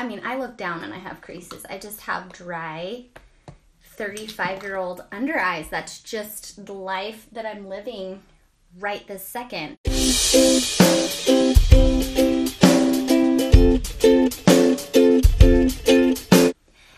I mean, I look down and I have creases. I just have dry 35-year-old under eyes. That's just the life that I'm living right this second.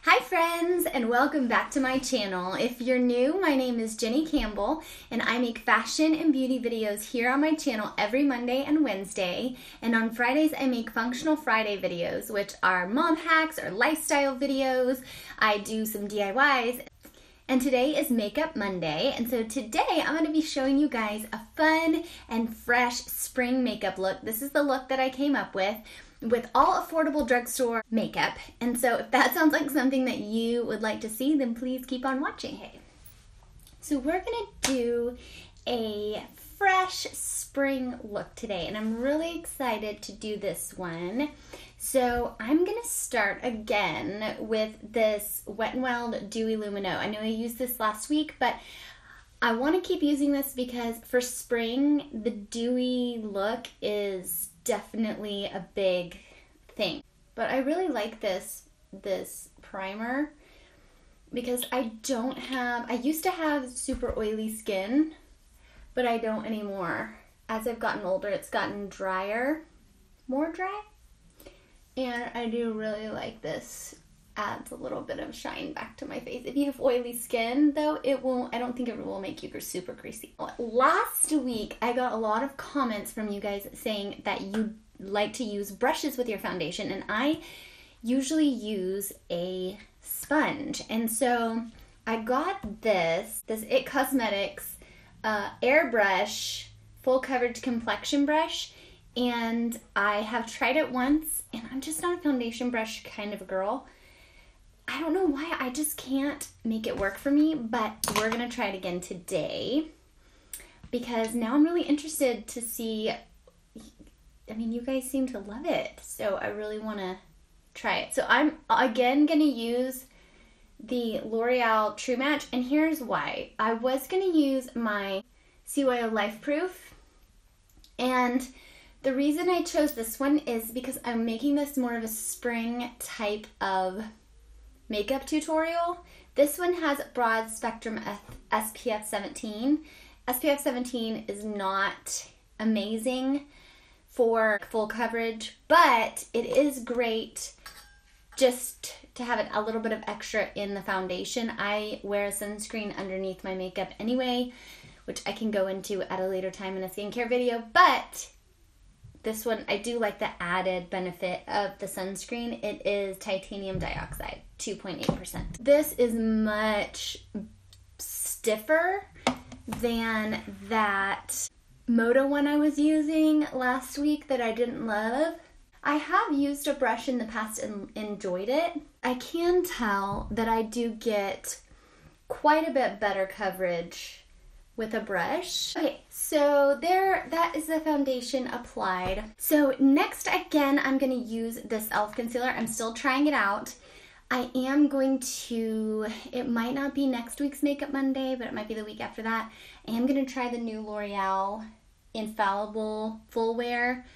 Hi friends, and welcome back to my channel. If you're new, my name is Jenny Campbell, and I make fashion and beauty videos here on my channel every Monday and Wednesday. And on Fridays, I make Functional Friday videos, which are mom hacks or lifestyle videos. I do some DIYs. And today is Makeup Monday, and so today I'm going to be showing you guys a fun and fresh spring makeup look. This is the look that I came up with all affordable drugstore makeup. And so if that sounds like something that you would like to see, then please keep on watching. Hey. So we're going to do a fresh spring look today, and I'm really excited to do this one. So I'm going to start again with this Wet n Wild Dewy Lumino. I know I used this last week, but I want to keep using this because for spring, the dewy look is definitely a big thing. But I really like this primer because I used to have super oily skin, but I don't anymore. As I've gotten older, it's gotten drier, more dry. And I do really like this. Adds a little bit of shine back to my face. If you have oily skin, though, I don't think it will make you super greasy. Last week, I got a lot of comments from you guys saying that you like to use brushes with your foundation, and I usually use a sponge. And so I got this It Cosmetics airbrush full coverage complexion brush, and I have tried it once, and I'm just not a foundation brush kind of a girl. I don't know why, I just can't make it work for me, but we're gonna try it again today because now I'm really interested to see. I mean, you guys seem to love it, so I really want to try it. So I'm again gonna use the L'Oreal True Match, and here's why. I was gonna use my CYO Life Proof, and the reason I chose this one is because I'm making this more of a spring type of makeup tutorial. This one has broad spectrum SPF 17. SPF 17 is not amazing for full coverage, but it is great just to have it a little bit of extra in the foundation. I wear a sunscreen underneath my makeup anyway, which I can go into at a later time in a skincare video, but this one, I do like the added benefit of the sunscreen. It is titanium dioxide, 2.8%. This is much stiffer than that Moto one I was using last week that I didn't love. I have used a brush in the past and enjoyed it. I can tell that I do get quite a bit better coverage with a brush. Okay, so that is the foundation applied. So next, again, I'm gonna use this e.l.f. concealer. I'm still trying it out. I am going to, it might not be next week's Makeup Monday, but it might be the week after that. I am gonna try the new L'Oreal Infallible Full Wear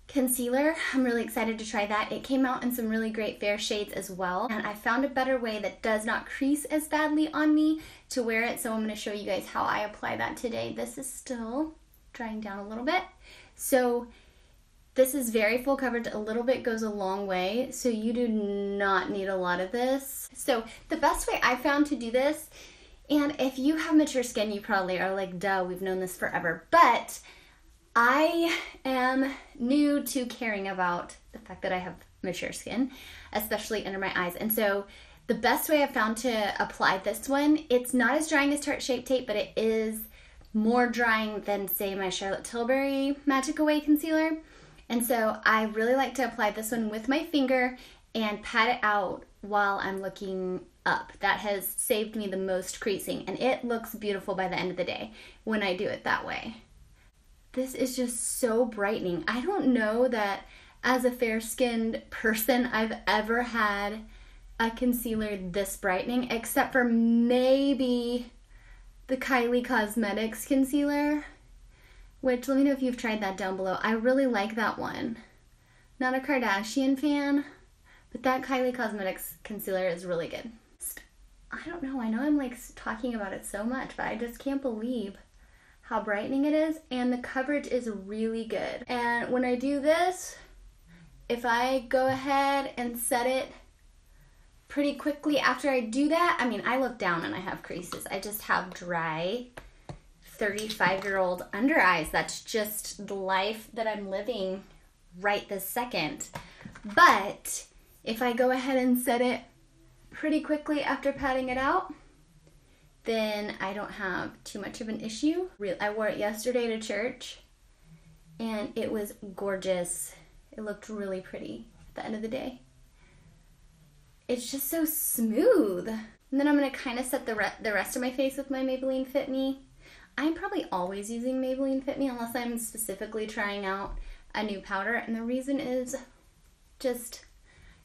concealer. I'm really excited to try that. It came out in some really great fair shades as well, and I found a better way that does not crease as badly on me to wear it, so I'm going to show you guys how I apply that today. This is still drying down a little bit, so this is very full coverage. A little bit goes a long way, so you do not need a lot of this. So the best way I found to do this, and if you have mature skin, you probably are like, duh, we've known this forever, but I am new to caring about the fact that I have mature skin, especially under my eyes. And so the best way I've found to apply this one, it's not as drying as Tarte Shape Tape, but it is more drying than, say, my Charlotte Tilbury Magic Away concealer. And so I really like to apply this one with my finger and pat it out while I'm looking up. That has saved me the most creasing, and it looks beautiful by the end of the day when I do it that way. This is just so brightening. I don't know that as a fair-skinned person I've ever had a concealer this brightening, except for maybe the Kylie Cosmetics concealer, which let me know if you've tried that down below. I really like that one. Not a Kardashian fan, But that Kylie Cosmetics concealer is really good. I don't know, I know I'm like talking about it so much, but I just can't believe how brightening it is, and the coverage is really good. And when I do this, if I go ahead and set it pretty quickly after I do that, I mean, I look down and I have creases. I just have dry 35-year-old under eyes. That's just the life that I'm living right this second. But if I go ahead and set it pretty quickly after patting it out, then I don't have too much of an issue. I wore it yesterday to church and it was gorgeous. It looked really pretty at the end of the day. It's just so smooth. And then I'm going to kind of set the rest of my face with my Maybelline Fit Me. I'm probably always using Maybelline Fit Me unless I'm specifically trying out a new powder. And the reason is just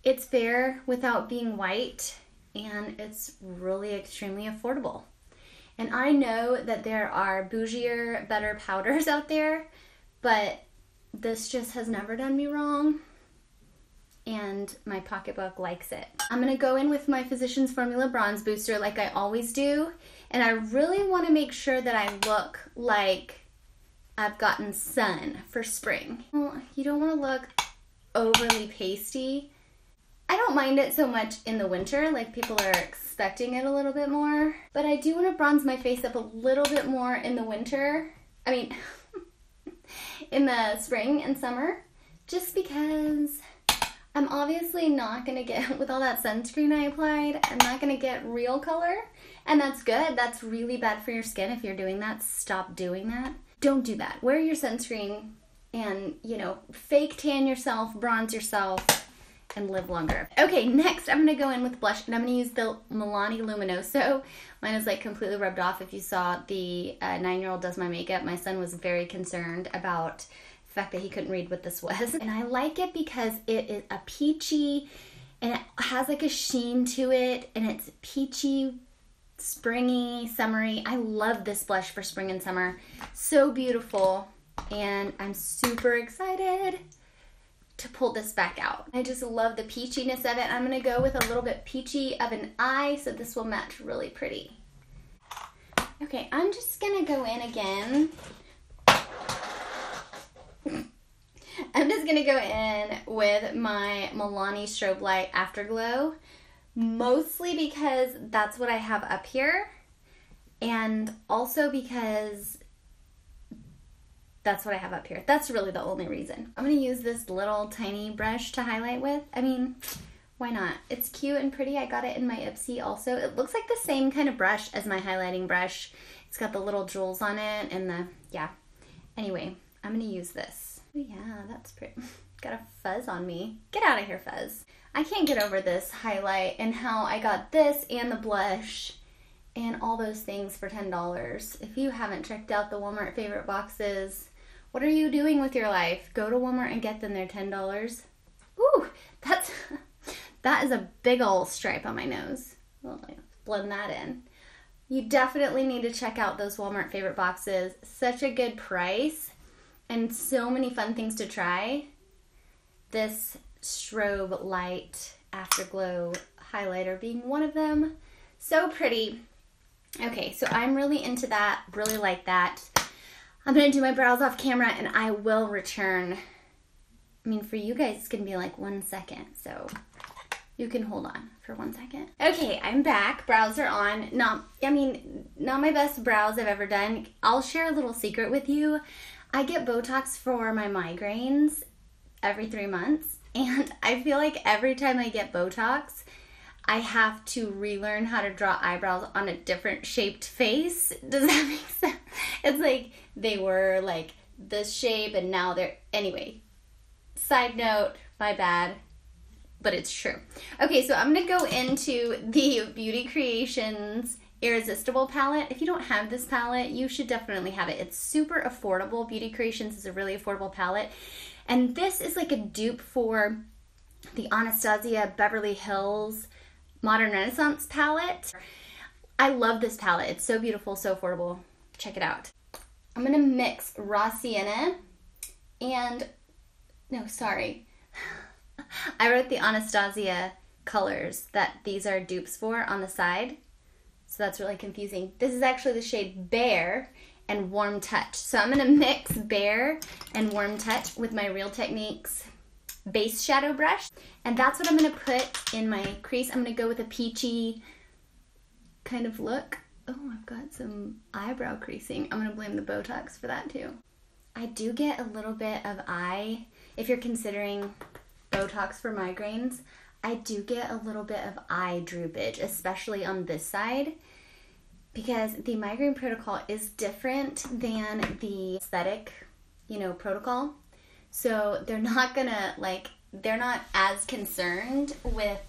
it's fair without being white, and it's really extremely affordable. And I know that there are bougier, better powders out there, but this just has never done me wrong, and my pocketbook likes it. I'm going to go in with my Physicians Formula Bronze Booster like I always do, and I really want to make sure that I look like I've gotten sun for spring. Well, you don't want to look overly pasty. I don't mind it so much in the winter, like people are expecting it a little bit more, but I do want to bronze my face up a little bit more in the winter. I mean, in the spring and summer, just because I'm obviously not going to get, with all that sunscreen I applied, I'm not going to get real color, and that's good. That's really bad for your skin. If you're doing that, stop doing that. Don't do that. Wear your sunscreen and, you know, fake tan yourself, bronze yourself, and live longer. Okay, next I'm going to go in with blush, and I'm going to use the Milani Luminoso. Mine is like completely rubbed off. If you saw the 9-year-old does my makeup, my son was very concerned about the fact that he couldn't read what this was. And I like it because it is a peachy, and it has like a sheen to it, and it's peachy, springy, summery. I love this blush for spring and summer. So beautiful, and I'm super excited to pull this back out. I just love the peachiness of it. I'm going to go with a little bit peachy of an eye, so this will match really pretty. Okay, I'm just going to go in again. I'm just going to go in with my Milani Strobe Light Afterglow, mostly because that's what I have up here, and also because that's what I have up here. That's really the only reason. I'm going to use this little tiny brush to highlight with. I mean, why not? It's cute and pretty. I got it in my Ipsy also. It looks like the same kind of brush as my highlighting brush. It's got the little jewels on it and the, yeah. Anyway, I'm going to use this. Oh yeah, that's pretty. Got a fuzz on me. Get out of here, fuzz. I can't get over this highlight and how I got this and the blush and all those things for $10. If you haven't checked out the Walmart favorite boxes, what are you doing with your life? Go to Walmart and get them. They're $10. Ooh, that is a big old stripe on my nose. Well, let's blend that in. You definitely need to check out those Walmart favorite boxes. Such a good price and so many fun things to try. This Strobe Light Afterglow highlighter being one of them. So pretty. Okay, so I'm really into that, really like that. I'm going to do my brows off camera and I will return. I mean, for you guys, it's going to be like 1 second, so you can hold on for 1 second. Okay, I'm back. Brows are on. Not my best brows I've ever done. I'll share a little secret with you. I get Botox for my migraines every 3 months, and I feel like every time I get Botox, I have to relearn how to draw eyebrows on a different shaped face. Does that make sense? It's like they were like this shape and now they're... Anyway, side note, my bad, but it's true. Okay, so I'm going to go into the Beauty Creations Irresistible palette. If you don't have this palette, you should definitely have it. It's super affordable. Beauty Creations is a really affordable palette. And this is like a dupe for the Anastasia Beverly Hills Modern Renaissance palette. I love this palette. It's so beautiful, so affordable. Check it out. I'm going to mix raw sienna and, no, sorry. I wrote the Anastasia colors that these are dupes for on the side. So that's really confusing. This is actually the shade Bare and Warm Touch. So I'm going to mix Bare and Warm Touch with my Real Techniques base shadow brush. And that's what I'm going to put in my crease. I'm going to go with a peachy kind of look. Oh, I've got some eyebrow creasing. I'm going to blame the Botox for that too. I do get a little bit of eye, if you're considering Botox for migraines, I do get a little bit of eye droopage, especially on this side, because the migraine protocol is different than the aesthetic, protocol. So they're not as concerned with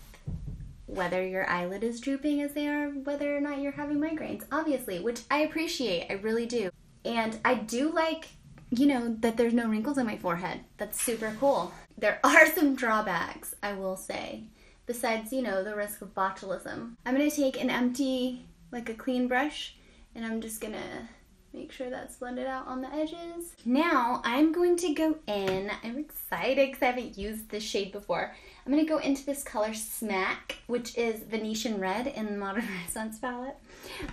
whether your eyelid is drooping as they are whether or not you're having migraines, obviously, which I appreciate, I really do. And I do like, that there's no wrinkles on my forehead. That's super cool. There are some drawbacks, I will say, besides, the risk of botulism. I'm going to take an empty, a clean brush, and I'm just going to make sure that's blended out on the edges. Now, I'm going to go in, I'm excited because I haven't used this shade before. I'm going to go into this color Smack, which is Venetian Red in the Modern Renaissance palette.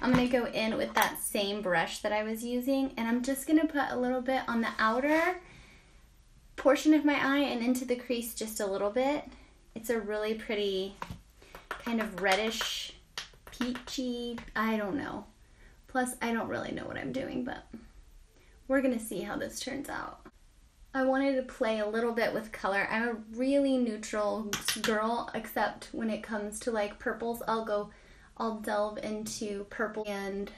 I'm going to go in with that same brush that I was using, and I'm just going to put a little bit on the outer portion of my eye and into the crease just a little bit. It's a really pretty kind of reddish, peachy, I don't know. Plus, I don't really know what I'm doing, but we're going to see how this turns out. I wanted to play a little bit with color. I'm a really neutral girl, except when it comes to purples, I'll delve into purple and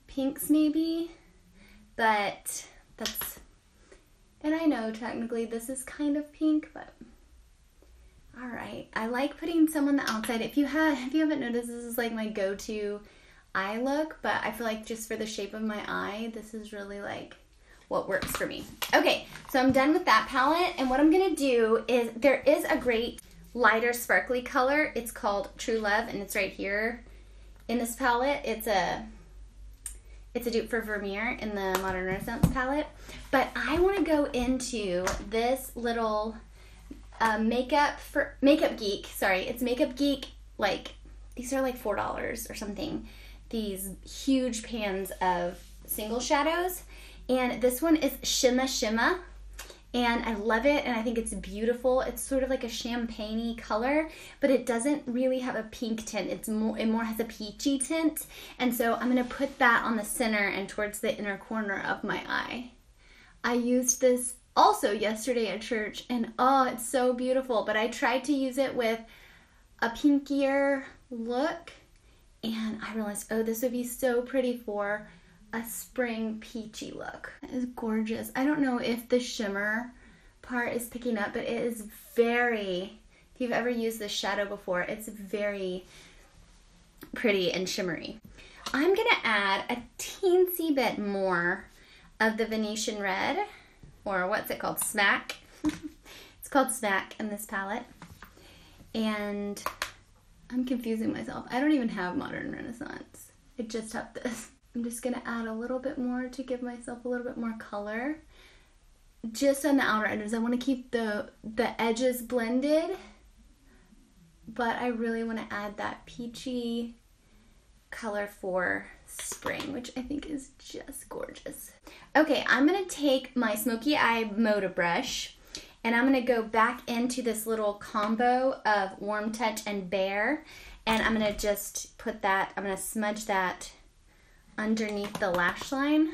pinks maybe, but and I know technically this is kind of pink, but all right. I like putting some on the outside. If you haven't noticed, this is my go-to eye look, but I feel like just for the shape of my eye, this is really what works for me. Okay, so I'm done with that palette, and what I'm gonna do is, there is a great lighter sparkly color. It's called True Love, and it's right here in this palette. It's a dupe for Vermeer in the Modern Renaissance palette, but I want to go into this little Makeup Geek. Sorry, it's Makeup Geek. These are $4 or something. These huge pans of single shadows, and this one is Shimma Shimma, and I love it, and I think it's beautiful. It's sort of like a champagne-y color, but it doesn't really have a pink tint. It more has a peachy tint, and so I'm going to put that on the center and towards the inner corner of my eye. I used this also yesterday at church, and oh, it's so beautiful, but I tried to use it with a pinkier look, and I realized, oh, this would be so pretty for a spring peachy look. It is gorgeous. I don't know if the shimmer part is picking up, but it is very, if you've ever used this shadow before, it's very pretty and shimmery. I'm gonna add a teensy bit more of the Venetian Red, or what's it called, Smack. It's called Smack in this palette. And I'm confusing myself. I don't even have Modern Renaissance. I just have this. I'm just going to add a little bit more to give myself a little bit more color. Just on the outer edges. I want to keep the edges blended, but I really want to add that peachy color for spring, which I think is just gorgeous. Okay, I'm going to take my Smoky Eye Moda brush, and I'm going to go back into this little combo of Warm Touch and Bare, and I'm going to just put that, I'm going to smudge that underneath the lash line.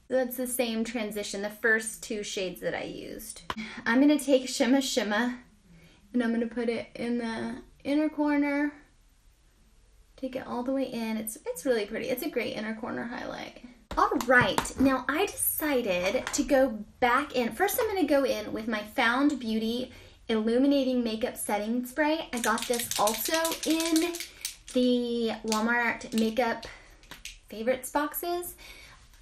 So that's the same transition, the first two shades that I used. I'm going to take Shimma Shimma, and I'm going to put it in the inner corner. Take it all the way in. It's really pretty. It's a great inner corner highlight. All right, now I decided to go back in. First, I'm going to go in with my Found Beauty Illuminating Makeup Setting Spray. I got this also in the Walmart Makeup Favorites boxes.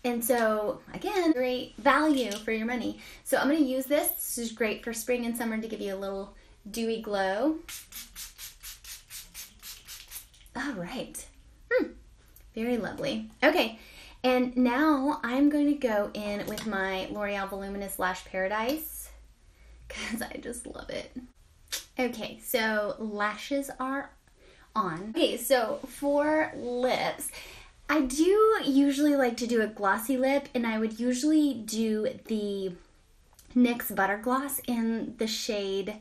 And so, again, great value for your money. So I'm going to use this. This is great for spring and summer to give you a little dewy glow. All right. Very lovely. Okay. And now I'm going to go in with my L'Oreal Voluminous Lash Paradise because I just love it. Okay, so lashes are on. Okay, so for lips, I do usually like to do a glossy lip, and I would usually do the NYX Butter Gloss in the shade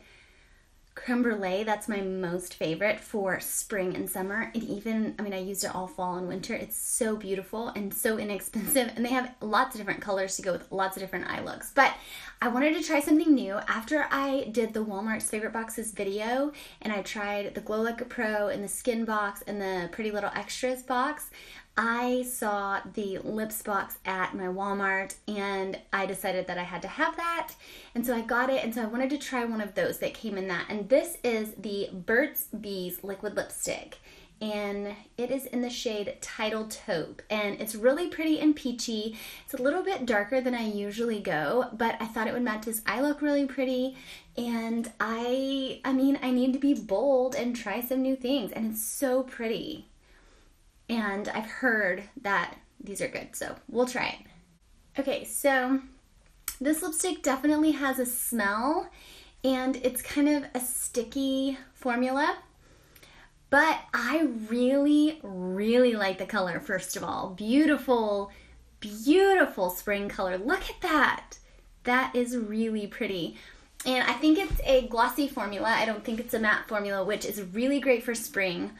Creme Brulee. That's my most favorite for spring and summer. And even, I mean, I used it all fall and winter. It's so beautiful and so inexpensive. And they have lots of different colors to go with lots of different eye looks. But I wanted to try something new. After I did the Walmart's Favorite Boxes video, and I tried the Glow Like a Pro and the Skin box and the Pretty Little Extras box, I saw the lips box at my Walmart, and I decided that I had to have that, and so I got it, and so I wanted to try one of those that came in that, and this is the Burt's Bees liquid lipstick, and it is in the shade Tidal Taupe, and it's really pretty and peachy. It's a little bit darker than I usually go, but I thought it would match this eye look really pretty, and I mean, I need to be bold and try some new things, and it's so pretty. And I've heard that these are good, so we'll try it. Okay, so this lipstick definitely has a smell, and it's kind of a sticky formula, but I really, really like the color, first of all. Beautiful, beautiful spring color. Look at that. That is really pretty. And I think it's a glossy formula. I don't think it's a matte formula, which is really great for spring.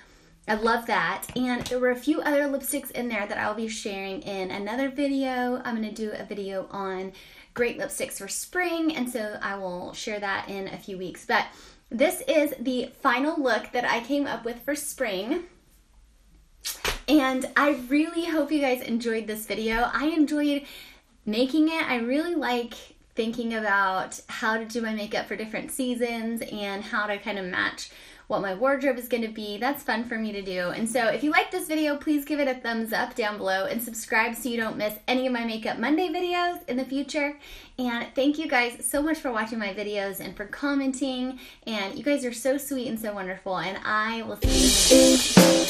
I love that. And there were a few other lipsticks in there that I'll be sharing in another video. I'm going to do a video on great lipsticks for spring, and so I will share that in a few weeks. But this is the final look that I came up with for spring. And I really hope you guys enjoyed this video. I enjoyed making it. I really like thinking about how to do my makeup for different seasons and how to kind of match what my wardrobe is going to be. That's fun for me to do. And so if you like this video, please give it a thumbs up down below and subscribe so you don't miss any of my Makeup Monday videos in the future. And thank you guys so much for watching my videos and for commenting. And you guys are so sweet and so wonderful. And I will see you next time.